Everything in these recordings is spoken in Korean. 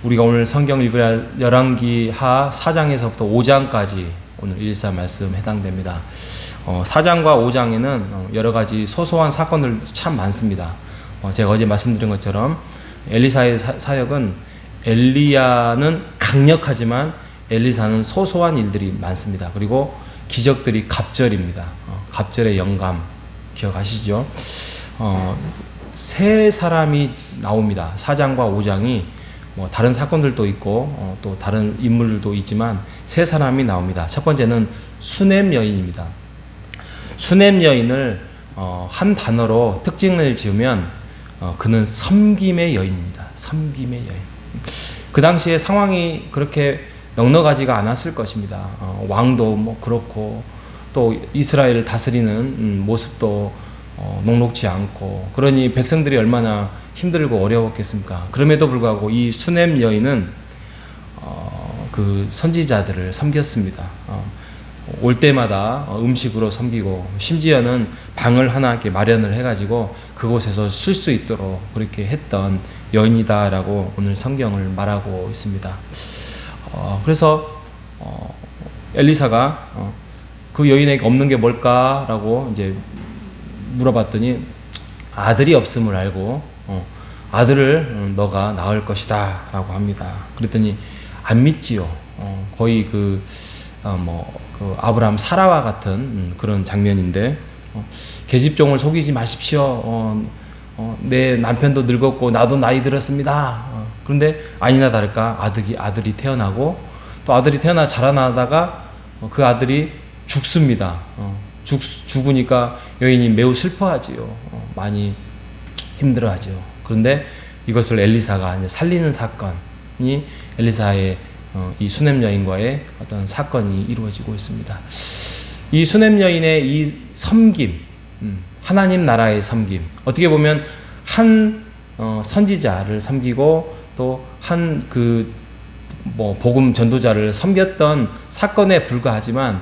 우리가 오늘 성경 읽을 열왕기 하 4장에서부터 5장까지 오늘 114 말씀 해당됩니다. 4장과 5장에는 여러 가지 소소한 사건들 참 많습니다. 제가 어제 말씀드린 것처럼 엘리사의 사역은 엘리야는 강력하지만 엘리사는 소소한 일들이 많습니다. 그리고 기적들이 갑절입니다. 갑절의 영감 기억하시죠? 세 사람이 나옵니다. 4장과 5장이 다른 사건들도 있고 또 다른 인물들도 있지만 세 사람이 나옵니다. 첫 번째는 수넴 여인입니다. 수넴 여인을 한 단어로 특징을 지으면 그는 섬김의 여인입니다. 섬김의 여인. 그 당시에 상황이 그렇게 넉넉하지가 않았을 것입니다. 왕도 그렇고 또 이스라엘을 다스리는 모습도 녹록지 않고, 그러니 백성들이 얼마나 힘들고 어려웠겠습니까? 그럼에도 불구하고 이 수넴 여인은 그 선지자들을 섬겼습니다. 올 때마다 음식으로 섬기고, 심지어는 방을 하나 이렇게 마련을 해가지고 그곳에서 쉴 수 있도록 그렇게 했던 여인이다라고 오늘 성경을 말하고 있습니다. 그래서 엘리사가 그 여인에게 없는 게 뭘까라고 이제 물어봤더니 아들이 없음을 알고 아들을 너가 낳을 것이다 라고 합니다. 그랬더니 안 믿지요. 거의 그 아브라함 사라와 같은 그런 장면인데, 계집종을 속이지 마십시오. 내 남편도 늙었고 나도 나이 들었습니다. 그런데 아니나 다를까 아들이 태어나고, 또 아들이 태어나 자라나다가 그 아들이 죽습니다. 죽으니까 여인이 매우 슬퍼하지요. 많이 힘들어하죠. 그런데 이것을 엘리사가 이제 살리는 사건이 엘리사의 이 수넴 여인과의 어떤 사건이 이루어지고 있습니다. 이 수넴 여인의 이 섬김, 하나님 나라의 섬김, 어떻게 보면 한 선지자를 섬기고 또 한 복음 전도자를 섬겼던 사건에 불과하지만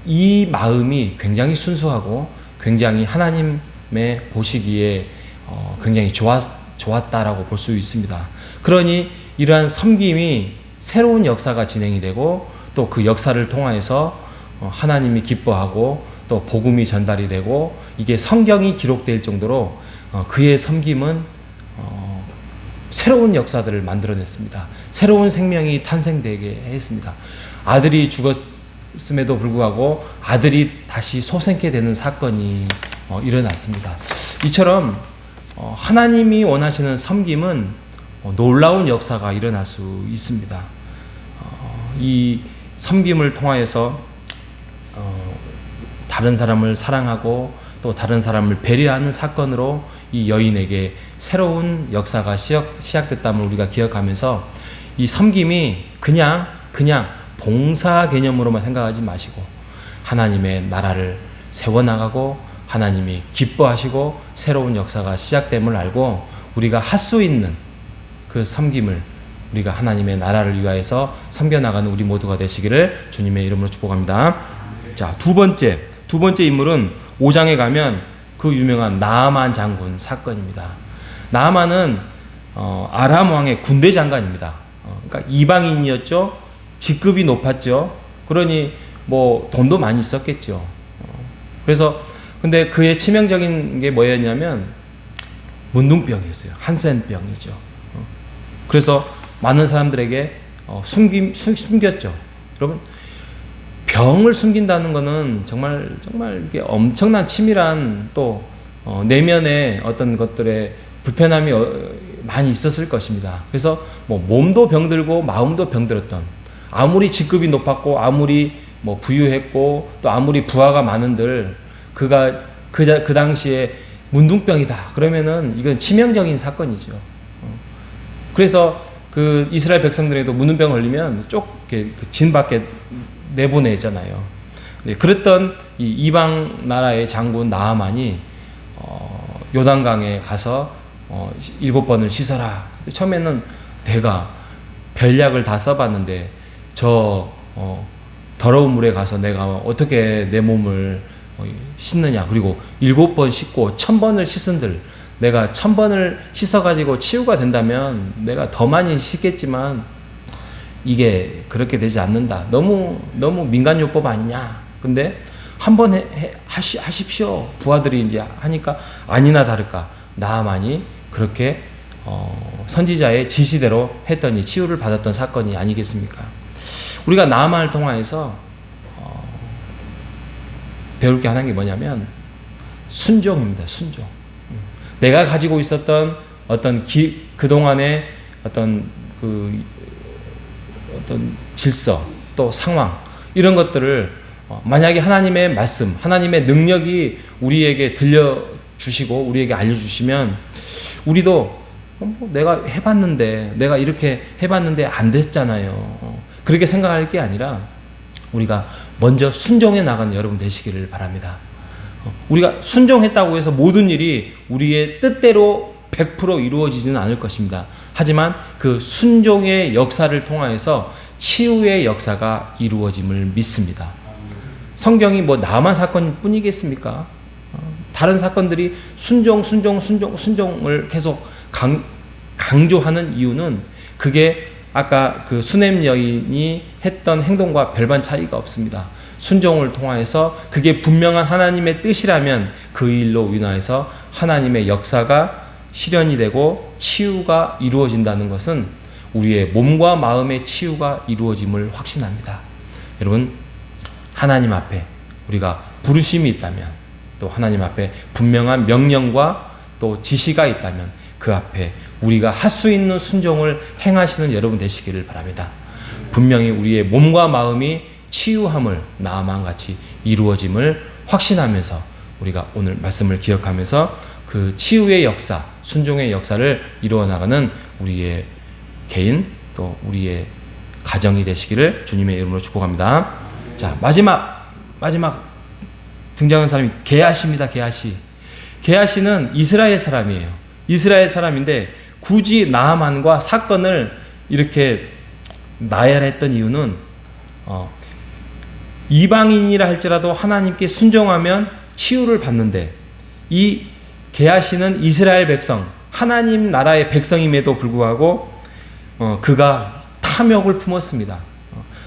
이 마음이 굉장히 순수하고 굉장히 하나님의 보시기에 굉장히 좋았다라고 볼 수 있습니다. 그러니 이러한 섬김이 새로운 역사가 진행이 되고, 또 그 역사를 통하여서 하나님이 기뻐하고 또 복음이 전달이 되고, 이게 성경이 기록될 정도로 그의 섬김은 새로운 역사들을 만들어냈습니다. 새로운 생명이 탄생되게 했습니다. 아들이 죽었음에도 불구하고 아들이 다시 소생케 되는 사건이 일어났습니다. 이처럼 하나님이 원하시는 섬김은 놀라운 역사가 일어날 수 있습니다. 이 섬김을 통하여서 다른 사람을 사랑하고 또 다른 사람을 배려하는 사건으로 이 여인에게 새로운 역사가 시작됐다면 우리가 기억하면서, 이 섬김이 그냥 봉사 개념으로만 생각하지 마시고 하나님의 나라를 세워나가고 하나님이 기뻐하시고 새로운 역사가 시작됨을 알고 우리가 할 수 있는 그 섬김을 우리가 하나님의 나라를 위하여서 섬겨나가는 우리 모두가 되시기를 주님의 이름으로 축복합니다. 자, 두 번째 인물은 5장에 가면 그 유명한 나아만 장군 사건입니다. 나아만은 아람 왕의 군대 장관입니다. 그러니까 이방인이었죠. 직급이 높았죠. 그러니 돈도 많이 썼겠죠. 그래서 근데 그의 치명적인 게 뭐였냐면 문둥병이었어요. 한센병이죠. 그래서 많은 사람들에게 숨겼죠. 여러분, 병을 숨긴다는 것은 정말 이게 엄청난 치밀한 또 내면의 어떤 것들의 불편함이 많이 있었을 것입니다. 그래서 몸도 병들고 마음도 병들었던, 아무리 직급이 높았고 아무리 부유했고 또 아무리 부하가 많은들 그가 그 당시에 문둥병이다 그러면은 이건 치명적인 사건이죠. 그래서 그 이스라엘 백성들에도 문둥병 걸리면 진 밖에 내보내잖아요. 그랬던 이 이방 나라의 장군 나아만이 요단강에 가서 7번을 씻어라. 처음에는 내가 별약을 다 써봤는데 저 더러운 물에 가서 내가 어떻게 내 몸을 씻느냐. 그리고 7번 씻고 1000번을 씻은들 내가 1000번을 씻어가지고 치유가 된다면 내가 더 많이 씻겠지만 이게 그렇게 되지 않는다. 너무 민간요법 아니냐. 근데 한번 하십시오. 부하들이 이제 하니까 아니나 다를까 나아만이 그렇게 선지자의 지시대로 했더니 치유를 받았던 사건이 아니겠습니까? 우리가 나아만을 통하여서 배울 게 하나인 게 뭐냐면 순종입니다. 순종. 내가 가지고 있었던 어떤 그동안의 어떤 어떤 질서 또 상황 이런 것들을 만약에 하나님의 말씀, 하나님의 능력이 우리에게 들려주시고 우리에게 알려주시면 우리도 내가 해봤는데 내가 이렇게 해봤는데 안 됐잖아요. 그렇게 생각할 게 아니라 우리가 먼저 순종해 나가는 여러분 되시기를 바랍니다. 우리가 순종했다고 해서 모든 일이 우리의 뜻대로 100% 이루어지지는 않을 것입니다. 하지만 그 순종의 역사를 통하여서 치유의 역사가 이루어짐을 믿습니다. 성경이 뭐 나만 사건 뿐이겠습니까? 다른 사건들이 순종을 계속 강조하는 이유는 그게 아까 그 수넴 여인이 했던 행동과 별반 차이가 없습니다. 순종을 통하여서 그게 분명한 하나님의 뜻이라면 그 일로 인하여서 하나님의 역사가 실현이 되고 치유가 이루어진다는 것은 우리의 몸과 마음의 치유가 이루어짐을 확신합니다. 여러분, 하나님 앞에 우리가 부르심이 있다면 또 하나님 앞에 분명한 명령과 또 지시가 있다면 그 앞에 우리가 할 수 있는 순종을 행하시는 여러분 되시기를 바랍니다. 분명히 우리의 몸과 마음이 치유함을 나아만같이 이루어짐을 확신하면서 우리가 오늘 말씀을 기억하면서 그 치유의 역사, 순종의 역사를 이루어나가는 우리의 개인 또 우리의 가정이 되시기를 주님의 이름으로 축복합니다. 자, 마지막 등장한 사람이 게하시입니다. 게하시는 이스라엘 사람이에요. 이스라엘 사람인데 굳이 나아만과 사건을 이렇게 나열했던 이유는 이방인이라 할지라도 하나님께 순종하면 치유를 받는데 이 게하시는 이스라엘 백성, 하나님 나라의 백성임에도 불구하고 그가 탐욕을 품었습니다.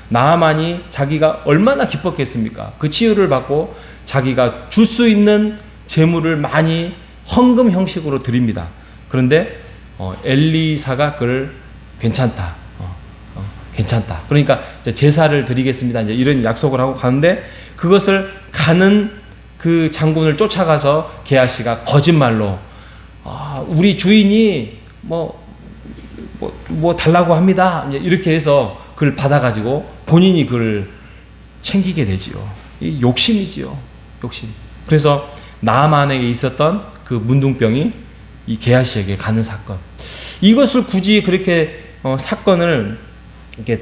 나아만이 자기가 얼마나 기뻤겠습니까? 그 치유를 받고 자기가 줄 수 있는 재물을 많이 헌금 형식으로 드립니다. 그런데 엘리사가 그를 괜찮다. 그러니까 제사를 드리겠습니다. 이제 이런 약속을 하고 가는데 그것을 가는 그 장군을 쫓아가서 게하시가 거짓말로 우리 주인이 뭐 달라고 합니다. 이렇게 해서 그걸 받아가지고 본인이 그를 챙기게 되지요. 이 욕심이지요. 욕심. 그래서 나아만에게 있었던 그 문둥병이 이 게하시에게 가는 사건. 이것을 굳이 그렇게 사건을 이렇게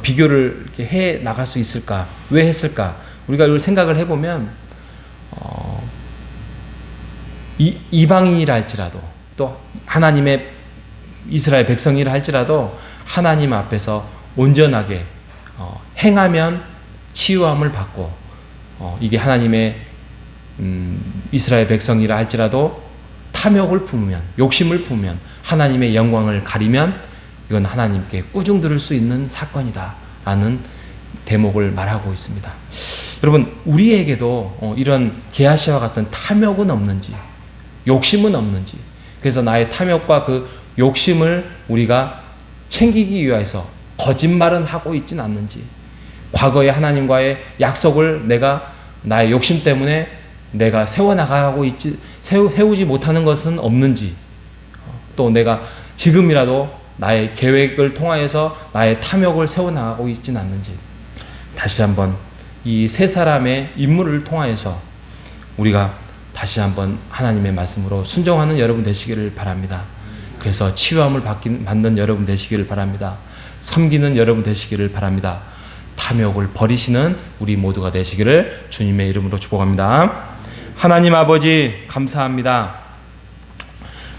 비교를 이렇게 해 나갈 수 있을까? 왜 했을까? 우리가 이걸 생각을 해보면 이방인이라 할지라도 또 하나님의 이스라엘 백성이라 할지라도 하나님 앞에서 온전하게 행하면 치유함을 받고 이게 하나님의 이스라엘 백성이라 할지라도 탐욕을 품으면 욕심을 품으면 하나님의 영광을 가리면 이건 하나님께 꾸중 들을 수 있는 사건이다 라는 대목을 말하고 있습니다. 여러분, 우리에게도 이런 게하시와 같은 탐욕은 없는지 욕심은 없는지, 그래서 나의 탐욕과 그 욕심을 우리가 챙기기 위해서 거짓말은 하고 있진 않는지, 과거에 하나님과의 약속을 내가 나의 욕심 때문에 내가 세우지 못하는 것은 없는지, 또 내가 지금이라도 나의 계획을 통하여서 나의 탐욕을 세워나가고 있진 않는지, 다시 한번 이 세 사람의 인물을 통하여서 우리가 다시 한번 하나님의 말씀으로 순종하는 여러분 되시기를 바랍니다. 그래서 치유함을 받는 여러분 되시기를 바랍니다. 섬기는 여러분 되시기를 바랍니다. 탐욕을 버리시는 우리 모두가 되시기를 주님의 이름으로 축복합니다. 하나님 아버지 감사합니다.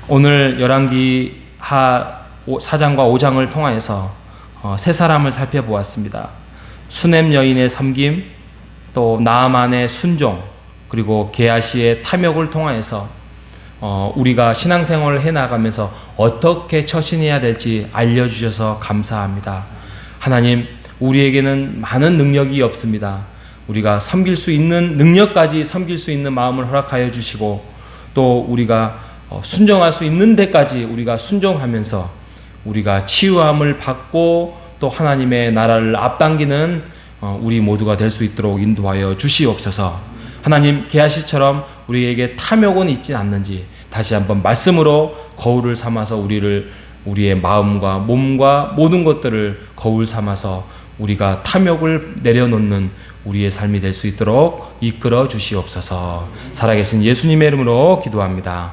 오늘 열왕기 4장과 5장을 통하여서 세 사람을 살펴보았습니다. 수넴 여인의 섬김, 또 나아만의 순종, 그리고 게하시의 탐욕을 통하여서 우리가 신앙생활을 해나가면서 어떻게 처신해야 될지 알려주셔서 감사합니다. 하나님, 우리에게는 많은 능력이 없습니다. 우리가 섬길 수 있는 능력까지 섬길 수 있는 마음을 허락하여 주시고, 또 우리가 순종할 수 있는 데까지 우리가 순종하면서 우리가 치유함을 받고 또 하나님의 나라를 앞당기는 우리 모두가 될 수 있도록 인도하여 주시옵소서. 하나님, 게하시처럼 우리에게 탐욕은 있지 않는지 다시 한번 말씀으로 거울을 삼아서 우리의 마음과 몸과 모든 것들을 거울 삼아서 우리가 탐욕을 내려놓는 우리의 삶이 될 수 있도록 이끌어 주시옵소서. 살아계신 예수님의 이름으로 기도합니다.